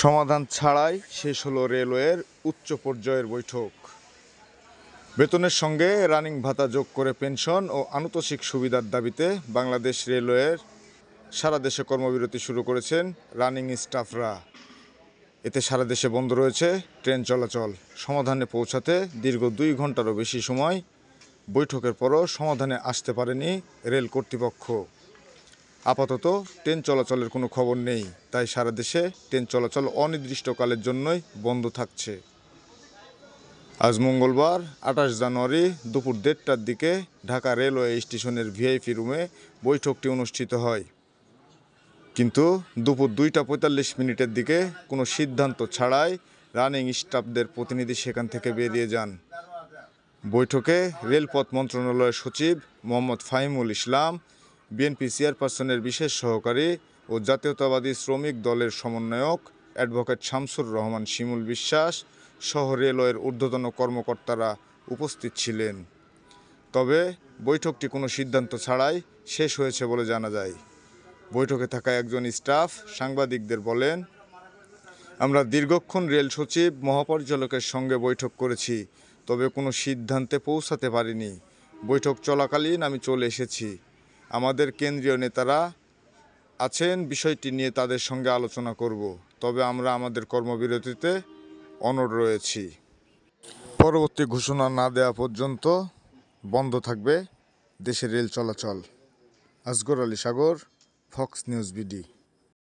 সমাধান ছাড়াই শেষ হলো রেলওয়ের উচ্চ পর্যায়ের বৈঠক। বেতনের সঙ্গে রানিং ভাতা যোগ করে পেনশন ও আনুতোষিক সুবিধার দাবিতে বাংলাদেশ রেলওয়ের সারা দেশে কর্মবিরতি শুরু করেছেন রানিং স্টাফরা। এতে সারা দেশে বন্ধ রয়েছে ট্রেন চলাচল। সমাধানে পৌঁছাতে দীর্ঘ 2 ঘন্টারও বেশি সময় বৈঠকের পরও সমাধানে আসতে পারেনি রেল কর্তৃপক্ষ। আপাতত ট্রেন চলাচলের কোনো খবর নেই, তাই সারা দেশে ট্রেন চলাচল অনির্দিষ্টকালের জন্যই বন্ধ থাকছে। আজ মঙ্গলবার 28 জানুয়ারি দুপুর 1:30টার দিকে ঢাকা রেলওয়ে স্টেশনের ভিআইপি রুমে বৈঠকটি অনুষ্ঠিত হয়। কিন্তু দুপুর 2:45 দিকে কোনো সিদ্ধান্ত ছাড়াই রানিং স্টাফদের প্রতিনিধি সেখান থেকে বেরিয়ে যান। বৈঠকে রেলপথ মন্ত্রণালয়ের সচিব মোহাম্মদ ফাহিমুল ইসলাম, বিএনপি চেয়ারপারসনের বিশেষ সহকারী ও জাতীয়তাবাদী শ্রমিক দলের সমন্বয়ক অ্যাডভোকেট শামসুর রহমান শিমুল বিশ্বাস সহ রেলওয়ের ঊর্ধ্বতন কর্মকর্তারা উপস্থিত ছিলেন। তবে বৈঠকটি কোনো সিদ্ধান্ত ছাড়াই শেষ হয়েছে বলে জানা যায়। বৈঠকে থাকা একজন স্টাফ সাংবাদিকদের বলেন, আমরা দীর্ঘক্ষণ রেল সচিব মহাপরিচালকের সঙ্গে বৈঠক করেছি, তবে কোনো সিদ্ধান্তে পৌঁছাতে পারিনি। বৈঠক চলাকালীন আমি চলে এসেছি। আমাদের কেন্দ্রীয় নেতারা আছেন, বিষয়টি নিয়ে তাদের সঙ্গে আলোচনা করব। তবে আমরা আমাদের কর্মবিরতিতে অনড় রয়েছি। পরবর্তী ঘোষণা না দেওয়া পর্যন্ত বন্ধ থাকবে দেশের রেল চলাচল। আসগর আলী সাগর, ফক্স নিউজ বিডি।